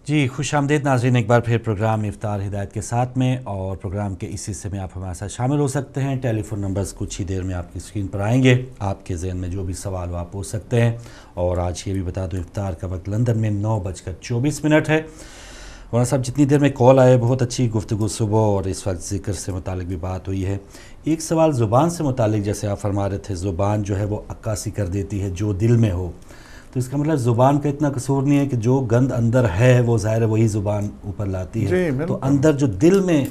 جی خوش آمدید ناظرین، ایک بار پھر پروگرام افطار ہدایت کے ساتھ میں، اور پروگرام کے اس حصے میں آپ ہمارے ساتھ شامل ہو سکتے ہیں۔ ٹیلی فون نمبرز کچھ ہی دیر میں آپ کی اسکرین پر آئیں گے، آپ کے ذہن میں جو بھی سوال ہو آپ پوچھ سکتے ہیں۔ اور آج یہ بھی بتا دوں افطار کا وقت لندن میں 9:24 ہے۔ مولانا صاحب جتنی دیر میں کال آئے، بہت اچھی گفتگو صبح اور اس وقت ذکر سے متعلق بھی بات ہوئی ہے۔ ایک سوال زبان سے متعلق، جیسے آپ فرما رہے تھے زبان جو ہے وہ عکاسی کر دیتی ہے جو دل میں ہو، تو اس کا مطلب زبان کا اتنا قصور نہیں ہے کہ جو گند اندر ہے وہ ظاہر ہے وہی زبان اوپر لاتی ہے، جی تو بالکل، اندر جو دل میں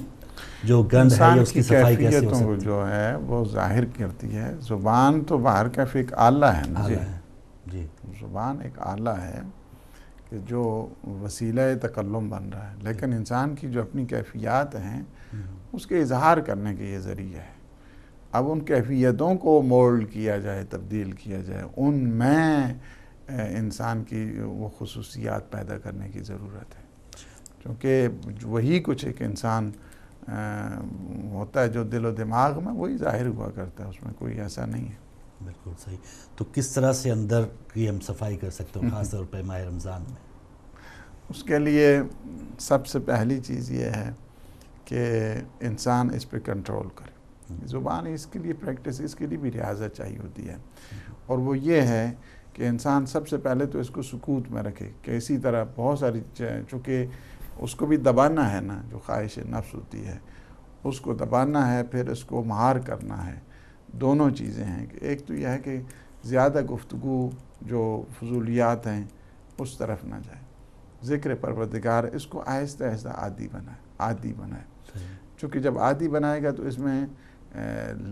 جو گند ہے یا انسان اس کی کی صفائی کیسے ہو کیفیتوں کو سکتی جو ہے وہ ظاہر کرتی ہے۔ زبان تو باہر کا ایک آلہ ہے نا جی، اعلیٰ ہے؟ جی زبان ایک آلہ ہے کہ جو وسیلہ تکلم بن رہا ہے، لیکن انسان کی جو اپنی کیفیات ہیں اس کے اظہار کرنے کے یہ ذریعہ ہے۔ اب ان کیفیتوں کو مولڈ کیا جائے، تبدیل کیا جائے، ان میں انسان کی وہ خصوصیات پیدا کرنے کی ضرورت ہے، کیونکہ وہی کچھ ایک انسان ہوتا ہے جو دل و دماغ میں وہی ظاہر ہوا کرتا ہے، اس میں کوئی ایسا نہیں ہے۔ بالکل صحیح۔ تو کس طرح سے اندر کی ہم صفائی کر سکتے ہیں خاص طور پہ ماہ رمضان میں؟ اس کے لیے سب سے پہلی چیز یہ ہے کہ انسان اس پہ کنٹرول کرے۔ زبان اس کے لیے پریکٹس، اس کے لیے بھی ریاضت چاہیے ہوتی ہے، اور وہ یہ ہے کہ انسان سب سے پہلے تو اس کو سکوت میں رکھے، کہ اسی طرح بہت ساری چونکہ اس کو بھی دبانا ہے نا، جو خواہش نفس ہوتی ہے اس کو دبانا ہے، پھر اس کو مہار کرنا ہے۔ دونوں چیزیں ہیں کہ ایک تو یہ ہے کہ زیادہ گفتگو جو فضولیات ہیں اس طرف نہ جائے، ذکر پروردگار اس کو آہستہ آہستہ عادی بنائے، چونکہ جب عادی بنائے گا تو اس میں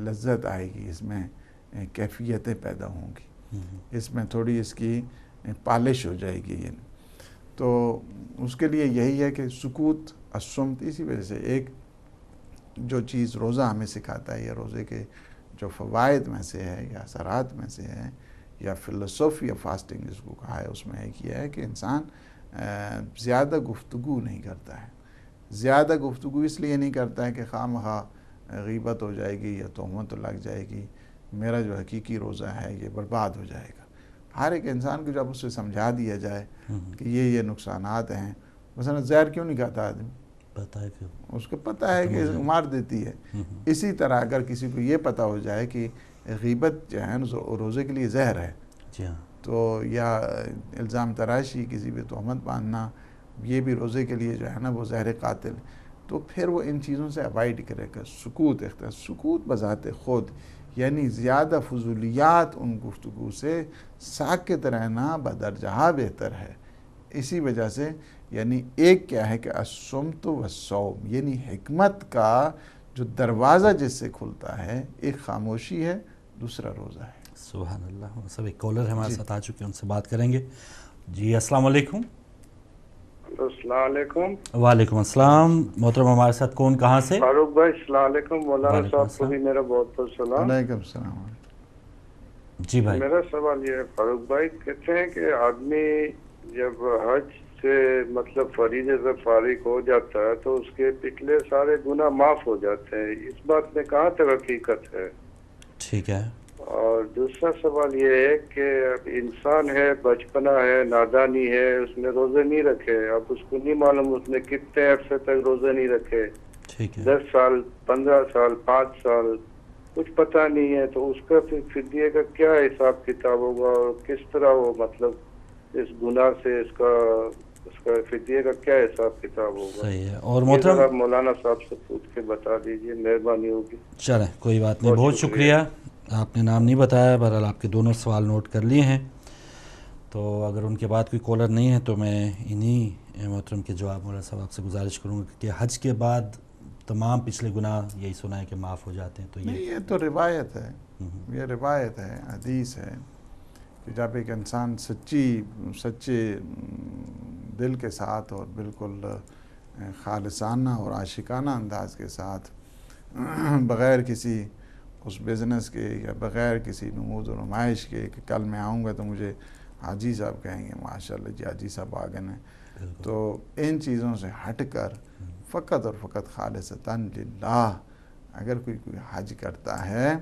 لذت آئے گی، اس میں کیفیتیں پیدا ہوں گی، اس میں تھوڑی اس کی پالش ہو جائے گی۔ تو اس کے لیے یہی ہے کہ سکوت الصمت، اسی وجہ سے ایک جو چیز روزہ ہمیں سکھاتا ہے، یا روزے کے جو فوائد میں سے ہے یا اثرات میں سے ہے، یا فلسفی یا فاسٹنگ جس کو کہا ہے، اس میں ایک یہ ہے کہ انسان زیادہ گفتگو نہیں کرتا ہے۔ زیادہ گفتگو اس لیے نہیں کرتا ہے کہ خواہ مخواہ غیبت ہو جائے گی یا تہمت لگ جائے گی، میرا جو حقیقی روزہ ہے یہ برباد ہو جائے گا۔ ہر ایک انسان کو جب اسے سمجھا دیا جائے کہ یہ نقصانات ہیں، مثلا زہر کیوں نہیں کھاتا آدمی؟ پتہ ہے کہ اس کو پتہ ہے کہ مار دیتی ہے۔ اسی طرح اگر کسی کو یہ پتہ ہو جائے کہ غیبت جو ہے روزے کے لیے زہر ہے، جی ہاں، تو یا الزام تراشی، کسی بھی تہمت باندھنا، یہ بھی روزے کے لیے جو ہے نا وہ زہر قاتل، تو پھر وہ ان چیزوں سے اوائڈ کرے گا۔ سکوت اختیار، سکوت بذات خود یعنی زیادہ فضولیات ان گفتگو سے ساکت رہنا بدرجہ بہتر ہے۔ اسی وجہ سے یعنی ایک کیا ہے کہ الصمت والصوم، یعنی حکمت کا جو دروازہ جس سے کھلتا ہے، ایک خاموشی ہے، دوسرا روزہ ہے۔ سبحان اللہ۔ سب ایک کالر ہمارے ساتھ آ چکے ہیں، ان سے بات کریں گے۔ جی السلام علیکم۔ السلام علیکم۔ وعلیکم السلام محترم، ہمارے ساتھ کون کہاں سے؟ فاروق بھائی السلام علیکم۔ مولانا وعلیکم صاحب کو السلام۔ بھی میرا بہت بہت سلام۔ علیکم السلام۔ جی بھائی۔ میرا سوال یہ ہے فاروق بھائی، کہتے ہیں کہ آدمی جب حج سے مطلب فریضے سے فارغ ہو جاتا ہے تو اس کے پچھلے سارے گناہ معاف ہو جاتے ہیں، اس بات میں کہاں تک حقیقت ہے؟ ٹھیک ہے۔ اور دوسرا سوال یہ ہے کہ اب انسان ہے، بچپنا ہے، نادانی ہے، اس نے روزے نہیں رکھے، اب اس کو نہیں معلوم اس نے کتنے عرصے تک روزے نہیں رکھے، ٹھیک ہے۔ 10 سال، 15 سال، 5 سال، کچھ پتہ نہیں ہے، تو اس کا پھر فدیے کا کیا حساب کتاب ہوگا، اور کس طرح وہ مطلب اس گناہ سے اس کا فدیے کا کیا حساب کتاب ہوگا؟ صحیح ہے۔ اور یہ ذرا محترم مولانا صاحب سے پوچھ کے بتا دیجیے، مہربانی ہوگی۔ چلیں کوئی بات نہیں، بہت شکریہ۔ آپ نے نام نہیں بتایا، بہرحال آپ کے دونوں سوال نوٹ کر لیے ہیں، تو اگر ان کے بعد کوئی کالر نہیں ہے تو میں انہی محترم کے جواب مولانا صاحب آپ سے گزارش کروں گا کہ حج کے بعد تمام پچھلے گناہ یہی سنا ہے کہ معاف ہو جاتے ہیں، تو نہیں، یہ تو روایت ہے، یہ روایت ہے، حدیث ہے کہ جب ایک انسان سچے دل کے ساتھ اور بالکل خالصانہ اور عاشقانہ انداز کے ساتھ بغیر کسی اس بزنس کے یا بغیر کسی نمود و نمائش کے کہ کل میں آؤں گا تو مجھے حاجی صاحب کہیں گے ماشاءاللہ جی حاجی صاحب آ گئے ہیں، تو ان چیزوں سے ہٹ کر فقط اور فقط خالصتاً للہ اگر کوئی حج کرتا ہے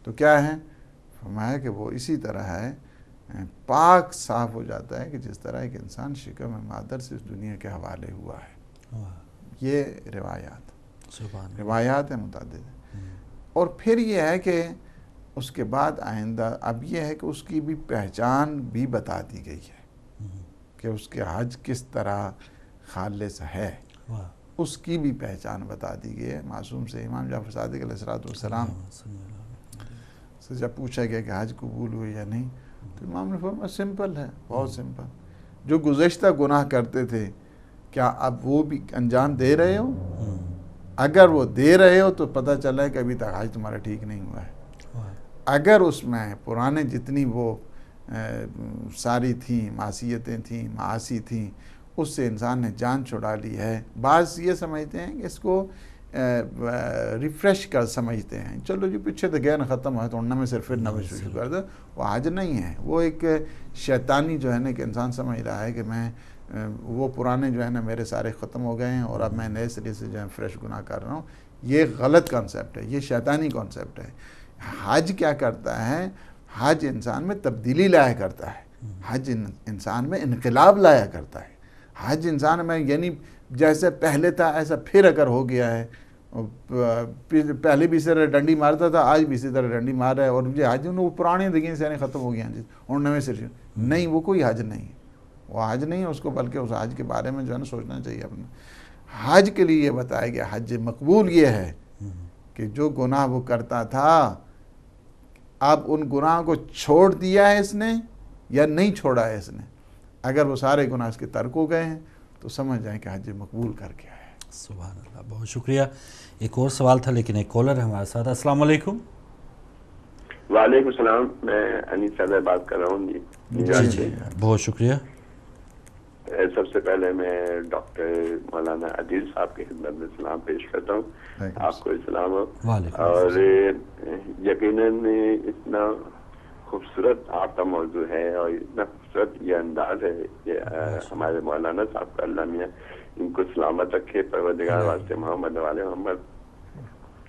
تو کیا ہے؟ فرمایا کہ وہ اسی طرح ہے پاک صاف ہو جاتا ہے کہ جس طرح ایک انسان شکم مادر سے اس دنیا کے حوالے ہوا ہے. یہ روایات ہیں متعدد. اور پھر یہ ہے کہ اس کے بعد آئندہ اب یہ ہے کہ اس کی بھی پہچان بھی بتا دی گئی ہے کہ اس کے حج کس طرح خالص ہے. اس کی بھی پہچان بتا دی گئی ہے. معصوم سے امام جعفر صادق علیہ السلام سے جب پوچھا گیا کہ حج قبول ہوئی یا نہیں تو امام نے فرمایا سمپل ہے، بہت سمپل. جو گزشتہ گناہ کرتے تھے کیا اب وہ بھی انجام دے رہے ہو؟ اگر وہ دے رہے ہو تو پتہ چلا ہے کہ ابھی تک حج تمہارا ٹھیک نہیں ہوا ہے. اگر اس میں پرانے جتنی وہ ساری تھیں معصیتیں تھیں معاصی تھیں اس سے انسان نے جان چھڑا لی ہے. بعض یہ سمجھتے ہیں کہ اس کو ریفریش کر سمجھتے ہیں، چلو جی پیچھے تو گیا نا ختم ہے تو انہوں میں صرف پھر نوے شروع کر دو. وہ حج نہیں ہے، وہ ایک شیطانی جو ہے نا کہ انسان سمجھ رہا ہے کہ میں وہ پرانے جو ہے نا میرے سارے ختم ہو گئے ہیں اور اب میں نئے سرے سے جو ہے فریش گناہ کر رہا ہوں. یہ غلط کانسیپٹ ہے، یہ شیطانی کانسیپٹ ہے. حج کیا کرتا ہے؟ حج انسان میں تبدیلی لایا کرتا ہے. حج انسان میں انقلاب لایا کرتا ہے. حج انسان میں یعنی جیسے پہلے تھا ایسا پھر اگر ہو گیا ہے، پہلے بھی اسی طرح ڈنڈی مارتا تھا آج بھی اسی طرح ڈنڈی مار رہا ہے اور یہ حج وہ پرانے دیکھیں سے ختم ہو گیا ہیں اور نئے سے نہیں، وہ کوئی حج نہیں ہے. وہ حج نہیں ہے اس کو، بلکہ اس حج کے بارے میں جو ہے نا سوچنا چاہیے اپنا. حج کے لیے یہ بتایا گیا حج مقبول یہ ہے کہ جو گناہ وہ کرتا تھا اب ان گناہوں کو چھوڑ دیا ہے اس نے یا نہیں چھوڑا ہے اس نے. اگر وہ سارے گناہ اس کے ترک ہو گئے ہیں تو سمجھ جائیں کہ حج مقبول کر کے آیا ہے. سبحان اللہ، بہت شکریہ. ایک اور سوال تھا لیکن ایک کالر ہے ہمارے ساتھ. السلام علیکم. وعلیکم السلام، میں انیس صدر بات کر رہا ہوں. جی بہت شکریہ. سب سے پہلے میں ڈاکٹر مولانا عدیل صاحب کی خدمت میں سلام پیش کرتا ہوں. آپ کو سلام ہو. اور یقیناً اتنا خوبصورت آپ کا موضوع ہے اور اتنا خوبصورت یہ انداز ہے کہ ہمارے مولانا صاحب کا اللہ میاں ان کو سلامت رکھے. پروردگار واسطے محمد والے محمد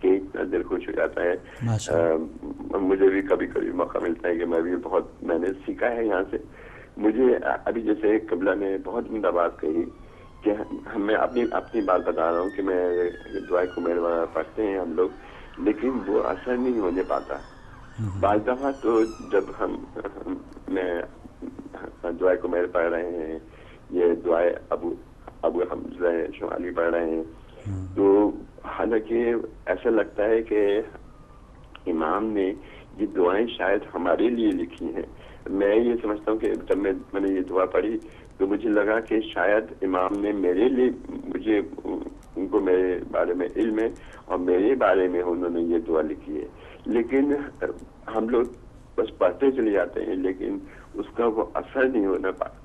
کہ اتنا دل خوش ہو جاتا ہے. مجھے بھی کبھی کبھی موقع ملتا ہے کہ میں نے سیکھا ہے یہاں سے. مجھے ابھی جیسے قبلہ نے بہت عمدہ بات کہی کہ میں اپنی بات بتا رہا ہوں کہ میں دعائے کمیر پڑھتے ہیں ہم لوگ لیکن وہ اثر نہیں ہونے پاتا. بعض دفعہ تو جب میں دعائے کمیر پڑھ رہے ہیں، یہ دعائے ابو حمزہ شمالی پڑھ رہے ہیں تو حالانکہ ایسا لگتا ہے کہ امام نے یہ دعائیں شاید ہمارے لیے لکھی ہیں. میں یہ سمجھتا ہوں کہ جب میں نے یہ دعا پڑھی تو مجھے لگا کہ شاید امام نے میرے لیے مجھے ان کو میرے بارے میں علم ہے اور میرے بارے میں انہوں نے یہ دعا لکھی ہے. لیکن ہم لوگ بس پڑھتے چلے جاتے ہیں لیکن اس کا وہ اثر نہیں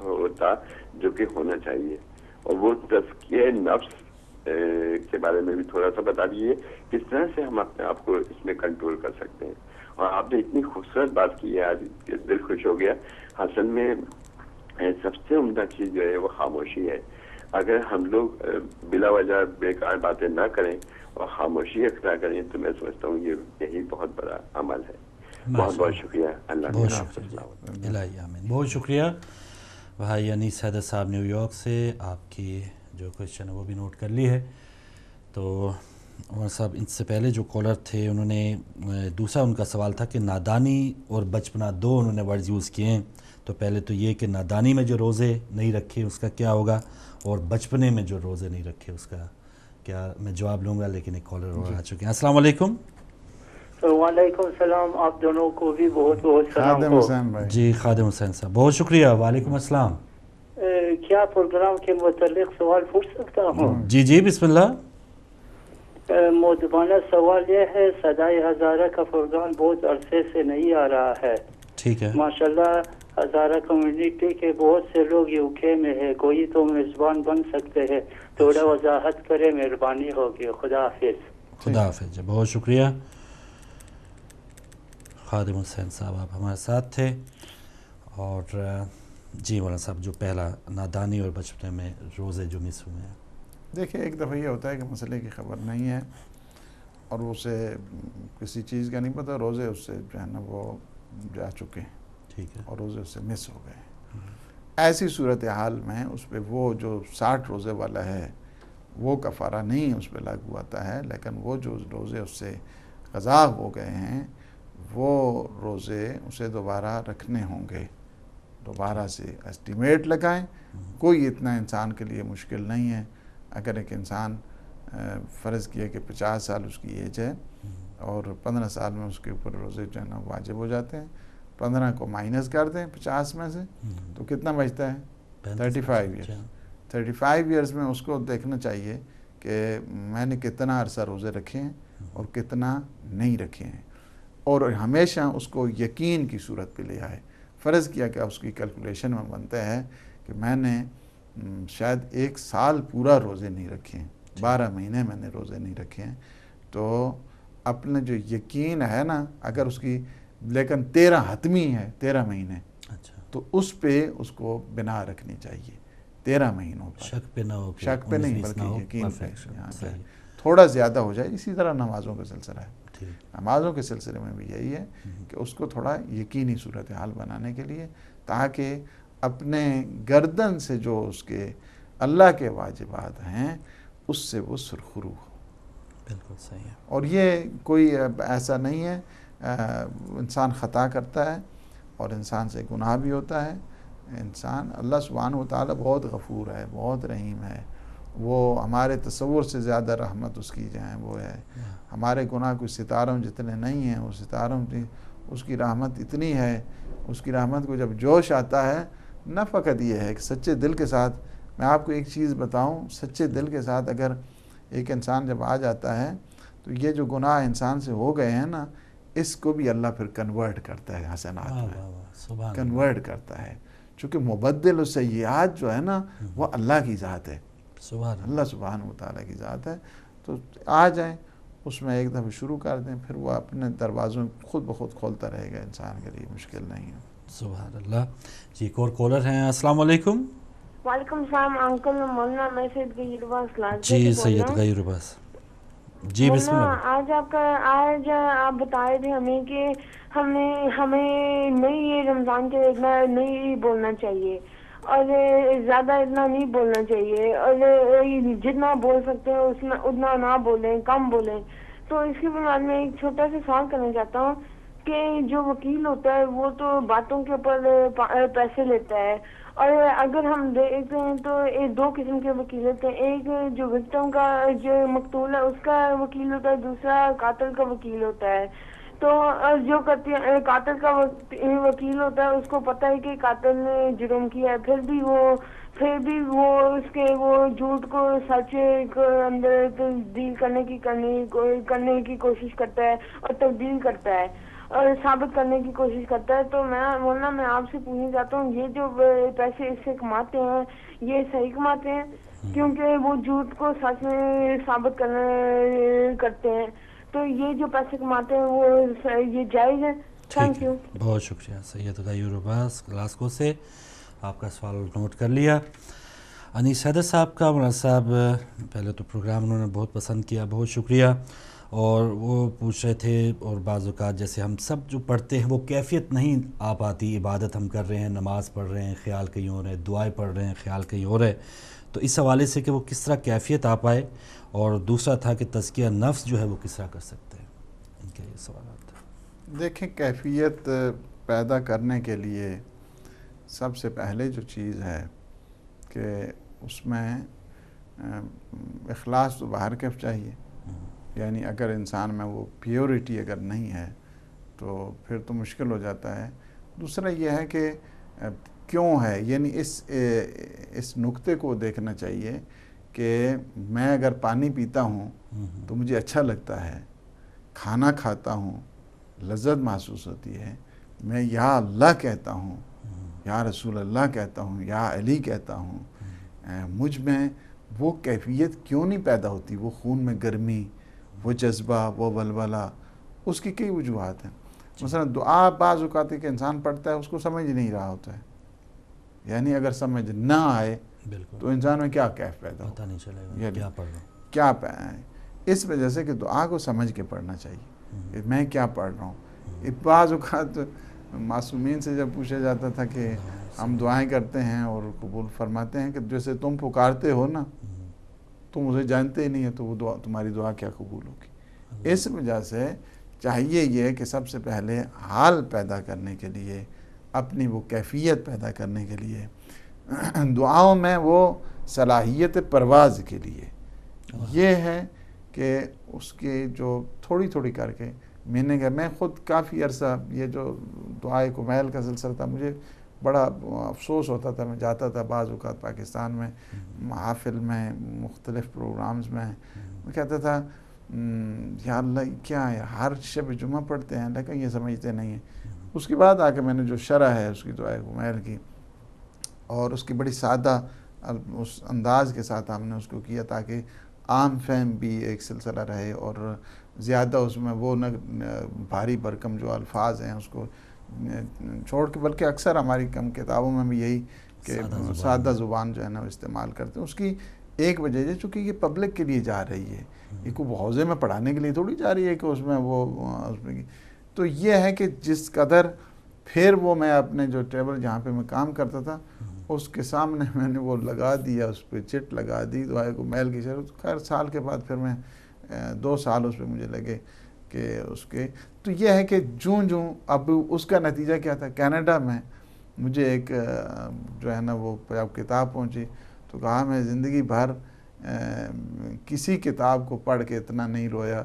ہوتا جو کہ ہونا چاہیے. اور وہ تزکیہ نفس کے بارے میں بھی تھوڑا سا بتا دیجیے کس طرح سے ہم اپنے آپ کو اس میں کنٹرول کر سکتے ہیں. اور آپ نے اتنی خوبصورت بات کی ہے آج دل خوش ہو گیا. اصل میں سب سے عمدہ چیز جو ہے وہ خاموشی ہے. اگر ہم لوگ بلا وجہ بیکار باتیں نہ کریں اور خاموشی اختیار کریں تو میں سمجھتا ہوں یہی بہت بڑا عمل ہے. بہت بہت شکریہ. اللہ الہی آمین. بہت شکریہ بھائی انیس حیدر صاحب نیو یارک سے. آپ کی جو کوشچن ہے وہ بھی نوٹ کر لی ہے. تو عمر صاحب ان سے پہلے جو کالر تھے انہوں نے دوسرا ان کا سوال تھا کہ نادانی اور بچپنا دو انہوں نے ورڈز یوز کیے ہیں. تو پہلے تو یہ کہ نادانی میں جو روزے نہیں رکھے اس کا کیا ہوگا اور بچپنے میں جو روزے نہیں رکھے اس کا کیا. میں جواب لوں گا لیکن ایک کالر اور آ چکے ہیں. السلام علیکم. وعلیکم السلام. آپ دونوں کو بھی بہت بہت سلام. خادم حسین بھائی. جی خادم حسین صاحب بہت شکریہ. وعلیکم السلام. کیا پروگرام کے متعلق سوال پوچھ سکتا ہوں؟ جی جی بسم اللہ. مودبانہ سوال یہ ہے صدائے ہزارہ کا پروگرام بہت عرصے سے نہیں آ رہا ہے. ٹھیک ہے. ماشاءاللہ ہزارہ کمیونٹی کے بہت سے لوگ یو کے میں ہے، کوئی تو میزبان بن سکتے ہیں. تھوڑا وضاحت کرے مہربانی ہوگی. خدا حافظ. خدا حافظ. بہت شکریہ خادم حسین صاحب آپ ہمارے ساتھ تھے. اور جی مولانا صاحب جو پہلا نادانی اور بچپنے میں روزے جو مس ہوئے ہیں. دیکھیں ایک دفعہ یہ ہوتا ہے کہ مسئلے کی خبر نہیں ہے اور اسے کسی چیز کا نہیں پتہ، روزے اس سے جو ہے نا وہ جا چکے ہیں ٹھیک ہے، اور روزے اس سے مس ہو گئے. ایسی صورتحال میں اس پہ وہ جو 60 روزے والا ہے وہ کفارہ نہیں اس پہ لاگو آتا ہے، لیکن وہ جو روزے اس سے قضا ہو گئے ہیں وہ روزے اسے دوبارہ رکھنے ہوں گے. دوبارہ سے اسٹیمیٹ لگائیں. کوئی اتنا انسان کے لیے مشکل نہیں ہے. اگر ایک انسان فرض کیا کہ 50 سال اس کی ایج ہے اور 15 سال میں اس کے اوپر روزے جو ہے نا واجب ہو جاتے ہیں، 15 کو مائنس کر دیں 50 میں سے تو کتنا بچتا ہے؟ 35 ایئرس. 35 ایئرس میں اس کو دیکھنا چاہیے کہ میں نے کتنا عرصہ روزے رکھے ہیں اور کتنا نہیں رکھے ہیں، اور ہمیشہ اس کو یقین کی صورت پہ لے آئے. فرض کیا کہ اس کی کیلکولیشن میں بنتا ہے کہ میں نے شاید 1 سال پورا روزے نہیں رکھے ہیں، 12 مہینے میں نے روزے نہیں رکھے ہیں، تو اپنے جو یقین ہے نا، اگر اس کی لیکن 13 حتمی ہے 13 مہینے، تو اس پہ اس کو بنا رکھنی چاہیے 13 مہینوں پر. شک پہ نہ ہو، شک پہ نہیں بلکہ یقین پہ. یہاں پہ تھوڑا زیادہ ہو جائے. اسی طرح نمازوں کا سلسلہ ہے. نمازوں کے سلسلے میں بھی یہی ہے کہ اس کو تھوڑا یقینی صورتحال بنانے کے لیے، تاکہ اپنے گردن سے جو اس کے اللہ کے واجبات ہیں اس سے وہ سرخرو ہو. بالکل صحیح ہے. اور یہ کوئی ایسا نہیں ہے، انسان خطا کرتا ہے اور انسان سے گناہ بھی ہوتا ہے. انسان، اللہ سبحانہ وتعالی بہت غفور ہے، بہت رحیم ہے. وہ ہمارے تصور سے زیادہ رحمت اس کی جائیں وہ ہے. ہمارے گناہ کوئی ستاروں جتنے نہیں ہیں، وہ ستاروں کی اس کی رحمت اتنی ہے. اس کی رحمت کو جب جوش آتا ہے، نہ فقط یہ ہے کہ سچے دل کے ساتھ، میں آپ کو ایک چیز بتاؤں، سچے دل کے ساتھ اگر ایک انسان جب آ جاتا ہے تو یہ جو گناہ انسان سے ہو گئے ہیں نا، اس کو بھی اللہ پھر کنورٹ کرتا ہے حسنات میں، کنورٹ کرتا ہے. چونکہ مبدل السیئات جو ہے نا وہ اللہ کی ذات ہے، اللہ سبحانہ وتعالی کی ذات ہے. تو آ جائیں اس میں ایک دفعہ شروع کر دیں، پھر وہ اپنے دروازوں خود بخود کھولتا رہے گا. انسان کے لیے مشکل نہیں ہے. سبحان اللہ. جی ایک اور کالر ہیں. السلام علیکم. وعلیکم السلام انکل. مولانا میں سید غیر عباس لاج. جی سید غیر عباس. جی بسم اللہ. آج آپ بتائے تھے ہمیں کہ ہمیں نہیں رمضان کے اتنا نہیں بولنا چاہیے اور زیادہ اتنا نہیں بولنا چاہیے، اور جتنا بول سکتے ہیں اتنا نہ بولیں، کم بولیں. تو اس کی بنیاد میں ایک چھوٹا سا سوال کرنا چاہتا ہوں کہ جو وکیل ہوتا ہے وہ تو باتوں کے اوپر پیسے لیتا ہے، اور اگر ہم دیکھتے ہیں تو 2 قسم کے وکیل ہوتے ہیں. ایک جو وکٹم کا جو مقتول ہے اس کا وکیل ہوتا ہے، دوسرا قاتل کا وکیل ہوتا ہے. تو جو قاتل کا وکیل ہوتا ہے اس کو پتہ ہے کہ قاتل نے جرم کیا ہے، پھر بھی وہ اس کے وہ جھوٹ کو سچ کو اندر تبدیل کرنے کی کوشش کرتا ہے اور تبدیل کرتا ہے اور ثابت کرنے کی کوشش کرتا ہے. تو میں آپ سے پوچھنا چاہتا ہوں، یہ جو پیسے اس سے کماتے ہیں یہ صحیح کماتے ہیں؟ کیونکہ وہ جھوٹ کو سچ میں ثابت کرتے ہیں. تو یہ جو پیسے کماتے ہیں وہ یہ جائز ہے؟ Thank you. بہت شکریہ سید غیر عباس گلاسکو سے. آپ کا سوال نوٹ کر لیا. انیس حیدر صاحب کا، مولانا صاحب پہلے تو پروگرام انہوں نے بہت پسند کیا، بہت شکریہ. اور وہ پوچھ رہے تھے، اور بعض اوقات جیسے ہم سب جو پڑھتے ہیں وہ کیفیت نہیں آ پاتی. عبادت ہم کر رہے ہیں، نماز پڑھ رہے ہیں، خیال کہیں اور ہے، دعائیں پڑھ رہے ہیں، خیال کہیں اور ہے. تو اس حوالے سے کہ وہ کس طرح کیفیت آ پائے، اور دوسرا تھا کہ تزکیہ نفس جو ہے وہ کس طرح کر سکتے ہیں. ان کے یہ سوالات ہیں. دیکھیں، کیفیت پیدا کرنے کے لیے سب سے پہلے جو چیز ہے کہ اس میں اخلاص تو باہر کیف چاہیے. یعنی اگر انسان میں وہ پیورٹی اگر نہیں ہے تو پھر تو مشکل ہو جاتا ہے. دوسرا یہ ہے کہ کیوں ہے، یعنی اس نقطے کو دیکھنا چاہیے کہ میں اگر پانی پیتا ہوں تو مجھے اچھا لگتا ہے، کھانا کھاتا ہوں لذت محسوس ہوتی ہے، میں یا اللہ کہتا ہوں، یا رسول اللہ کہتا ہوں، یا علی کہتا ہوں، مجھ میں وہ کیفیت کیوں نہیں پیدا ہوتی؟ وہ خون میں گرمی، وہ جذبہ، وہ ولولہ، اس کی کئی وجوہات ہیں. مثلا دعا بعض اوقات کہ انسان پڑھتا ہے اس کو سمجھ نہیں رہا ہوتا ہے. یعنی اگر سمجھ نہ آئے تو انسان میں کیا کیف پیدا ہوتا، پتہ نہیں چلے گا کیا پڑھ. اس وجہ سے کہ دعا کو سمجھ کے پڑھنا چاہیے کہ میں کیا پڑھ رہا ہوں. بعض اوقات معصومین سے جب پوچھا جاتا تھا کہ ہم دعائیں کرتے ہیں اور قبول فرماتے ہیں کہ جیسے تم پکارتے ہو نا، تم اسے جانتے ہی نہیں ہے تو وہ دعا تمہاری دعا کیا قبول ہوگی. اس وجہ سے چاہیے یہ کہ سب سے پہلے حال پیدا کرنے کے لیے، اپنی وہ کیفیت پیدا کرنے کے لیے، دعاؤں میں وہ صلاحیت پرواز کے لیے یہ ہے کہ اس کی جو تھوڑی تھوڑی کر کے میں خود کافی عرصہ یہ جو دعائے کمیل کا سلسلہ تھا، مجھے بڑا افسوس ہوتا تھا. میں جاتا تھا بعض اوقات پاکستان میں محافل میں، مختلف پروگرامز میں کہتا تھا یا اللہ کیا ہے، ہر شب جمعہ پڑھتے ہیں لیکن یہ سمجھتے نہیں ہیں. اس کے بعد آ کے میں نے جو شرح ہے اس کی دعائے کمیل کی، اور اس کی بڑی سادہ اس انداز کے ساتھ ہم نے اس کو کیا تاکہ عام فہم بھی ایک سلسلہ رہے، اور زیادہ اس میں وہ نہ بھاری بھرکم جو الفاظ ہیں اس کو چھوڑ کے، بلکہ اکثر ہماری کم کتابوں میں بھی یہی کہ سادہ زبان جو ہے نا وہ استعمال کرتے ہیں. اس کی ایک وجہ ہے چونکہ یہ پبلک کے لیے جا رہی ہے، یہ کوئی حوزے میں پڑھانے کے لیے تھوڑی جا رہی ہے کہ اس میں وہ اس میں تو یہ ہے کہ جس قدر پھر وہ میں اپنے جو ٹیبل جہاں پہ میں کام کرتا تھا اس کے سامنے میں نے وہ لگا دیا، اس پہ چٹ لگا دی دعائے کمیل کی شرح. خیر سال کے بعد پھر میں 2 سال اس پہ مجھے لگے کہ اس کے تو یہ ہے کہ جوں اب اس کا نتیجہ کیا تھا. کینیڈا میں مجھے ایک جو ہے نا وہ اب کتاب پہنچی تو کہا میں زندگی بھر کسی کتاب کو پڑھ کے اتنا نہیں رویا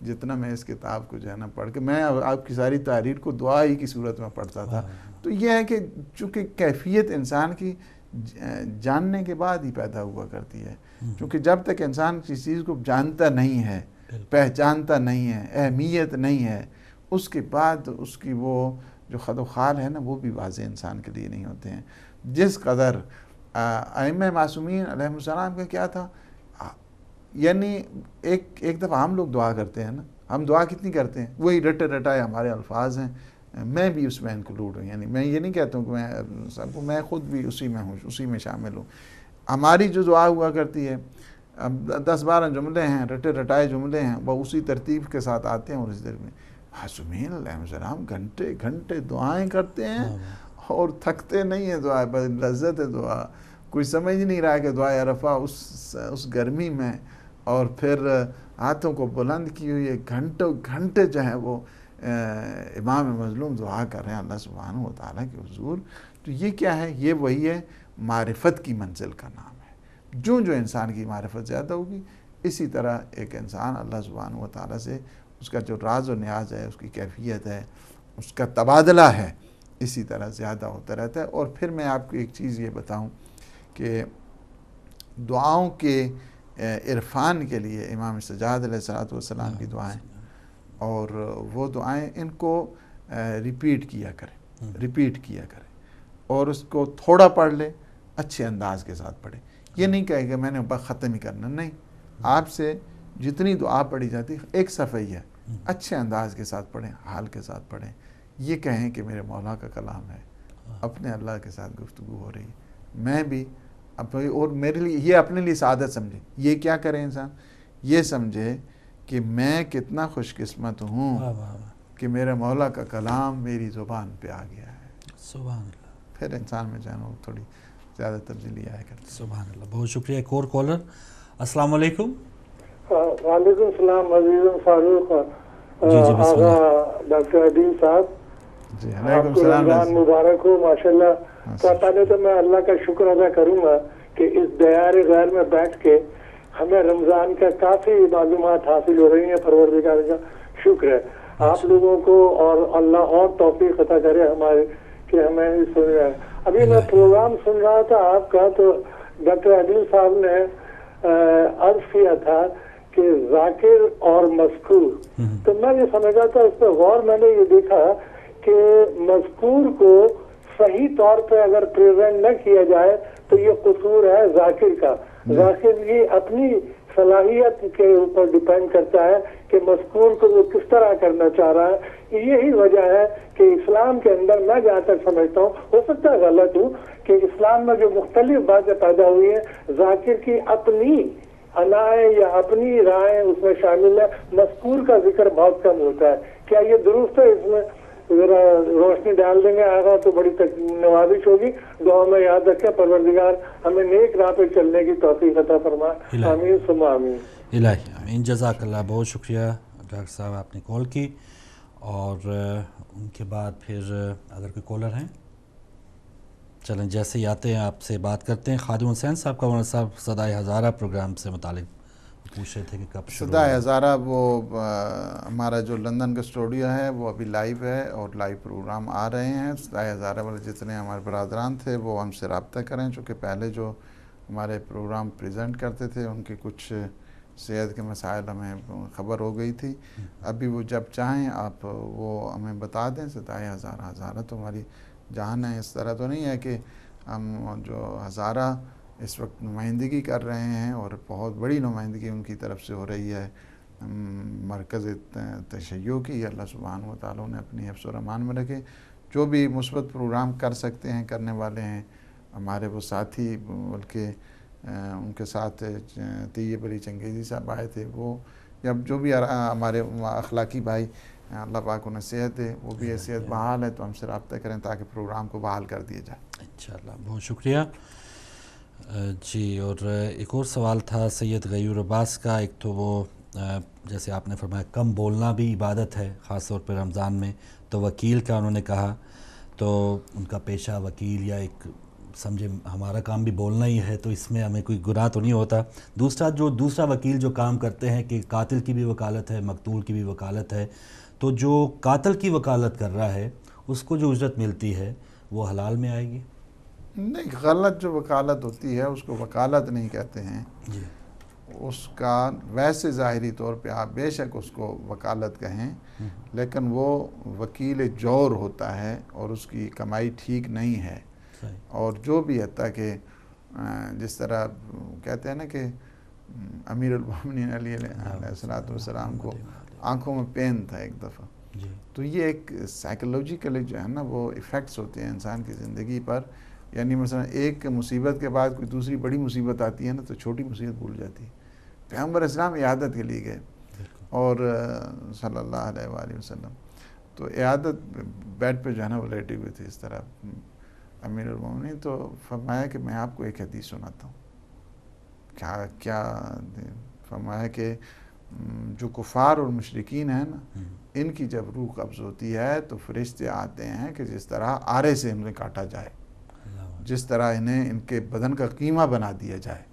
جتنا میں اس کتاب کو جو ہے نا پڑھ کے، میں آپ کی ساری تحریر کو دعا ہی کی صورت میں پڑھتا تھا. تو یہ ہے کہ چونکہ کیفیت انسان کی جاننے کے بعد ہی پیدا ہوا کرتی ہے، چونکہ جب تک انسان کسی چیز کو جانتا نہیں ہے، پہچانتا نہیں ہے، اہمیت نہیں ہے، اس کے بعد اس کی وہ جو خد و خال ہے نا وہ بھی واضح انسان کے لیے نہیں ہوتے ہیں. جس قدر ائمہ معصومین علیہ السلام کا کیا تھا، یعنی ایک دفعہ ہم لوگ دعا کرتے ہیں نا، ہم دعا کتنی کرتے ہیں، وہی رٹے رٹائے ہمارے الفاظ ہیں. میں بھی اس میں انکلوڈ ہوں، یعنی میں یہ نہیں کہتا ہوں کہ میں سب کو، میں خود بھی اسی میں ہوں، اسی میں شامل ہوں. ہماری جو دعا ہوا کرتی ہے 10-12 جملے ہیں، رٹے رٹائے جملے ہیں، وہ اسی ترتیب کے ساتھ آتے ہیں. اور اس در میں معصومین علیہ السلام گھنٹے گھنٹے دعائیں کرتے ہیں اور تھکتے نہیں ہیں. دعا بس لذت ہے دعا، کوئی سمجھ نہیں رہا کہ دعائے عرفہ اس گرمی میں، اور پھر ہاتھوں کو بلند کی ہوئی گھنٹوں گھنٹے جو ہیں وہ امام مظلوم دعا کر رہے ہیں اللہ سبحانہ و تعالیٰ کے حضور. تو یہ کیا ہے، یہ وہی ہے معرفت کی منزل کا نام ہے. جو انسان کی معرفت زیادہ ہوگی اسی طرح ایک انسان اللہ سبحانہ و تعالیٰ سے اس کا جو راز و نیاز ہے، اس کی کیفیت ہے، اس کا تبادلہ ہے، اسی طرح زیادہ ہوتا رہتا ہے. اور پھر میں آپ کو ایک چیز یہ بتاؤں کہ دعاؤں کے عرفان کے لیے امام سجاد علیہ السلام کی دعائیں، اور وہ دعائیں ان کو ریپیٹ کیا کریں اور اس کو تھوڑا پڑھ لے، اچھے انداز کے ساتھ پڑھیں. یہ نہیں کہے کہ میں نے ختم ہی کرنا، نہیں، آپ سے جتنی دعا پڑھی جاتی ایک صفحہ ہی ہے، اچھے انداز کے ساتھ پڑھیں، حال کے ساتھ پڑھیں. یہ کہیں کہ میرے مولا کا کلام ہے، اپنے اللہ کے ساتھ گفتگو ہو رہی ہے، میں بھی اور میرے لیے یہ اپنے لیے سعادت سمجھے. یہ کیا کرے انسان، یہ سمجھے کہ میں کتنا خوش قسمت ہوں کہ میرے مولا کا کلام میری زبان پہ آ گیا ہے. سبحان اللہ. پھر انسان میں جانا تھوڑی زیادہ تبدیلی آئے کرتی. سبحان اللہ. بہت شکریہ. ایک اور کالر. السلام علیکم. وعلیکم السلام عزیز فاروق. جی بسم اللہ. ڈاکٹر عدیل صاحب، جی آپ کو رمضان مبارک ہو. ماشاءاللہ. تو پہلے تو میں اللہ کا شکر ادا کروں گا کہ اس دیار غیر میں بیٹھ کے ہمیں رمضان کا کافی معلومات حاصل ہو رہی ہیں. پروردگار کا شکر ہے آپ لوگوں کو، اور اللہ اور توفیق عطا کرے ہمارے کہ ہمیں سن رہے ہیں. ابھی میں پروگرام سن رہا تھا آپ کا، تو ڈاکٹر عدیل صاحب نے عرض کیا تھا کہ ذاکر اور مذکور، تو میں یہ سمجھا تھا، اس پہ غور میں نے یہ دیکھا کہ مذکور کو صحیح طور پہ اگر پریزنٹ نہ کیا جائے تو یہ قصور ہے ذاکر کا. ذاکر یہ اپنی صلاحیت کے اوپر ڈیپینڈ کرتا ہے کہ مذکور کو وہ کس طرح کرنا چاہ رہا ہے. یہی وجہ ہے کہ اسلام کے اندر میں جہاں تک سمجھتا ہوں، ہو سکتا ہے غلط ہوں، کہ اسلام میں جو مختلف باتیں پیدا ہوئی ہیں، ذاکر کی اپنی انائیں یا اپنی رائے اس میں شامل ہے، مذکور کا ذکر بہت کم ہوتا ہے. کیا یہ درست ہے؟ اس میں تو ذرا روشنی ڈال دیں گے آقا تو بڑی نوازش ہوگی. دعا میں یاد رکھیں پروردگار ہمیں نیک راہ پہ چلنے کی توفیق عطا فرمائے. آمین ثم آمین. الہی آمین. جزاک اللہ. بہت شکریہ ڈاکٹر صاحب آپ نے کال کی. اور ان کے بعد پھر اگر کوئی کالر ہیں چلیں جیسے ہی آتے ہیں آپ سے بات کرتے ہیں. خادم حسین صاحب کا صاحب صدائے ہزارہ پروگرام سے متعلق پوچھ رہے تھے کہ کب شروع صدائے ہزارہ وہ ہمارا جو لندن کا اسٹوڈیو ہے وہ ابھی لائیو ہے اور لائیو پروگرام آ رہے ہیں. صدائے ہزارہ والے جتنے ہمارے برادران تھے وہ ہم سے رابطہ کریں چونکہ پہلے جو ہمارے پروگرام پریزنٹ کرتے تھے ان کے کچھ صحت کے مسائل ہمیں خبر ہو گئی تھی. ابھی وہ جب چاہیں آپ وہ ہمیں بتا دیں. صدائے ہزارہ تو ہماری جان ہے. اس طرح تو نہیں ہے کہ ہم جو ہزارہ اس وقت نمائندگی کر رہے ہیں اور بہت بڑی نمائندگی ان کی طرف سے ہو رہی ہے مرکز تشیع کی. اللہ سبحانہ و تعالیٰ نے اپنی حفظ و امان میں رکھے. جو بھی مثبت پروگرام کر سکتے ہیں کرنے والے ہیں ہمارے وہ ساتھی بلکہ ان کے ساتھ طیب علی چنگیزی صاحب آئے تھے. وہ جب جو بھی ہمارے اخلاقی بھائی اللہ پاک انہیں صحت دے وہ بھی صحت بحال ہے تو ہم سے رابطہ کریں تاکہ پروگرام کو بحال کر دیا جائے. انشاءاللہ. بہت شکریہ جی. اور ایک اور سوال تھا سید غیور عباس کا. ایک تو وہ جیسے آپ نے فرمایا کم بولنا بھی عبادت ہے خاص طور پہ رمضان میں. تو وکیل کا انہوں نے کہا تو ان کا پیشہ وکیل یا ایک سمجھے ہمارا کام بھی بولنا ہی ہے تو اس میں ہمیں کوئی گناہ تو نہیں ہوتا. دوسرا وکیل جو کام کرتے ہیں کہ قاتل کی بھی وکالت ہے مقتول کی بھی وکالت ہے تو جو قاتل کی وکالت کر رہا ہے اس کو جو اجرت ملتی ہے وہ حلال میں آئے گی؟ نہیں، غلط جو وکالت ہوتی ہے اس کو وکالت نہیں کہتے ہیں جی. اس کا ویسے ظاہری طور پہ آپ بے شک اس کو وکالت کہیں لیکن وہ وکیل جور ہوتا ہے اور اس کی کمائی ٹھیک نہیں ہے. اور جو بھی حتیٰ کہ جس طرح کہتے ہیں نا کہ امیر المومنین علی علیہ السلام کو آنکھوں میں پین تھا ایک دفعہ. تو یہ ایک سائیکولوجیکلی جو ہے نا وہ ایفیکٹس ہوتے ہیں انسان کی زندگی پر. یعنی مثلا ایک مصیبت کے بعد کوئی دوسری بڑی مصیبت آتی ہے نا تو چھوٹی مصیبت بھول جاتی ہے. پیغمبر اسلام عیادت کے لیے گئے اور صلی اللہ علیہ وآلہ وسلم تو عیادت بیڈ پہ جو ہے نا وہ لیٹے ہوئے تھے اس طرح امیر المومنین. تو فرمایا کہ میں آپ کو ایک حدیث سناتا ہوں. کیا فرمایا کہ جو کفار اور مشرکین ہیں نا ان کی جب روح قبض ہوتی ہے تو فرشتے آتے ہیں کہ جس طرح آرے سے انہیں کاٹا جائے, جس طرح انہیں ان کے بدن کا قیمہ بنا دیا جائے,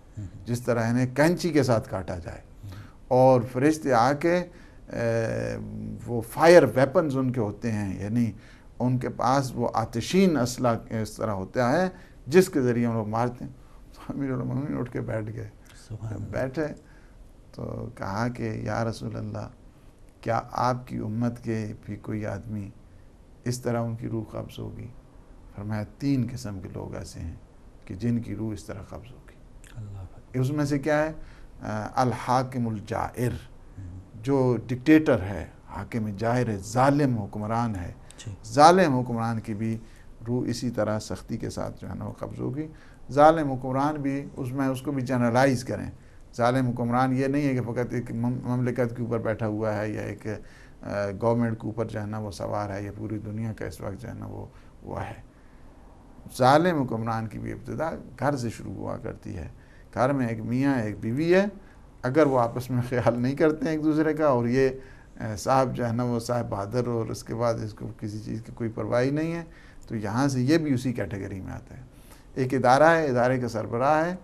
جس طرح انہیں کینچی کے ساتھ کاٹا جائے. اور فرشتے آ کے وہ فائر ویپنز ان کے ہوتے ہیں, یعنی ان کے پاس وہ آتشین اسلحہ اس طرح ہوتا ہے جس کے ذریعے ان لوگ مارتے ہیں. امیر المومنین اٹھ کے بیٹھ گئے. بیٹھے تو کہا کہ یا رسول اللہ, کیا آپ کی امت کے بھی کوئی آدمی اس طرح ان کی روح قبض ہوگی؟ فرمایا 3 قسم کے لوگ ایسے ہیں کہ جن کی روح اس طرح قبض ہوگی. اس میں سے کیا ہے؟ الحاکم الجائر, جو ڈکٹیٹر ہے, حاکم جائر ہے, ظالم حکمران ہے. ظالم حکمران کی بھی روح اسی طرح سختی کے ساتھ جو ہے نا وہ قبض ہوگی. ظالم حکمران بھی اس کو بھی جنرلائز کریں. ظالم حکمران یہ نہیں ہے کہ فقط ایک مملکت کے اوپر بیٹھا ہوا ہے یا ایک گورنمنٹ کے اوپر جو ہے نا وہ سوار ہے یا پوری دنیا کا اس وقت جو ہے نا وہ ہے. ظالم حکمران کی بھی ابتدا گھر سے شروع ہوا کرتی ہے. گھر میں ایک میاں ایک بیوی ہے, اگر وہ آپس میں خیال نہیں کرتے ہیں ایک دوسرے کا, اور یہ صاحب جو ہے نا وہ صاحب بہادر اور اس کے بعد اس کو کسی چیز کی کوئی پرواہی نہیں ہے, تو یہاں سے یہ بھی اسی کیٹیگری میں آتا ہے. ایک ادارہ ہے, ادارے کا سربراہ ہے,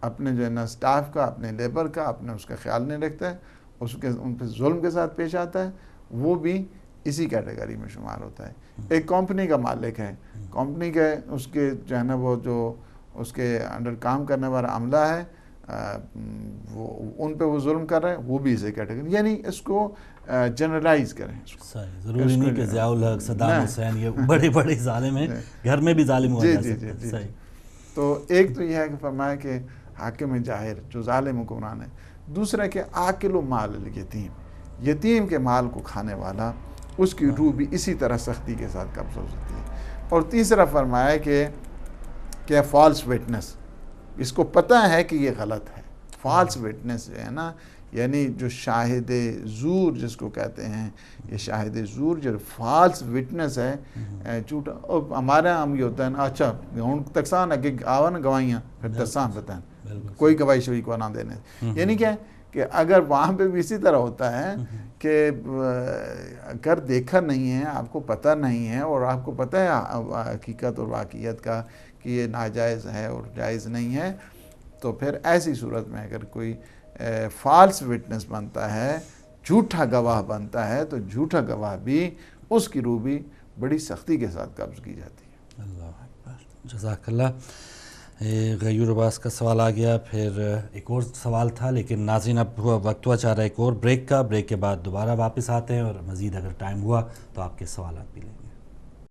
اپنے جو ہے نا سٹاف کا, اپنے لیبر کا, اپنے اس کا خیال نہیں رکھتا ہے, ان پہ ظلم کے ساتھ پیش آتا ہے, وہ بھی اسی کیٹیگری میں شمار ہوتا ہے. ایک کمپنی کا مالک ہے, کمپنی کے اس کے جو ہے نا وہ جو اس کے انڈر کام کرنے والا عملہ ہے, وہ ان پہ وہ ظلم کر رہے ہیں, وہ بھی اسی کیٹیگری. یعنی اس کو جنرلائز کریں. ضروری نہیں کہ ضیاء الحق, صدام حسین یہ بڑے بڑے ظالم ہیں, گھر میں بھی ظالم ہوا جا سکتا ہے. تو ایک تو یہ ہے کہ فرمایا کہ حاکم جاہر جو ظالم حکمران ہے. دوسرا کہ عاقل و مال الیتیم, یتیم کے مال کو کھانے والا, اس کی روح بھی اسی طرح سختی کے ساتھ قبض ہو سکتی ہے. اور تیسرا فرمایا کہ فالس وٹنس, اس کو پتہ ہے کہ یہ غلط ہے. فالس وٹنس جو ہے نا یعنی جو شاہد زور جس کو کہتے ہیں، یہ شاہد زور جو فالس وٹنس ہے، جھوٹا. ہمارے یہاں ہم یہ ہوتا ہے نا، اچھا ہوں تکسان اگے آوا نا گواہیاں پھر تسان بتائیں، کوئی گواہی شوئی کو نہ دینے. یعنی کیا ہے کہ اگر وہاں پہ بھی اسی طرح ہوتا ہے کہ اگر دیکھا نہیں ہے، آپ کو پتہ نہیں ہے، اور آپ کو پتہ ہے حقیقت اور واقعیت کا کہ یہ ناجائز ہے اور جائز نہیں ہے، تو پھر ایسی صورت میں اگر کوئی فالس وٹنس بنتا ہے، جھوٹا گواہ بنتا ہے، تو جھوٹا گواہ بھی اس کی روح بھی بڑی سختی کے ساتھ قبض کی جاتی ہے. اللہ اکبر، جزاک اللہ. غیور عباس کا سوال آ گیا، پھر ایک اور سوال تھا، لیکن ناظرین اب وقت ہوا چاہ رہا ہے ایک اور بریک کا. بریک کے بعد دوبارہ واپس آتے ہیں اور مزید اگر ٹائم ہوا تو آپ کے سوالات بھی لیں گے.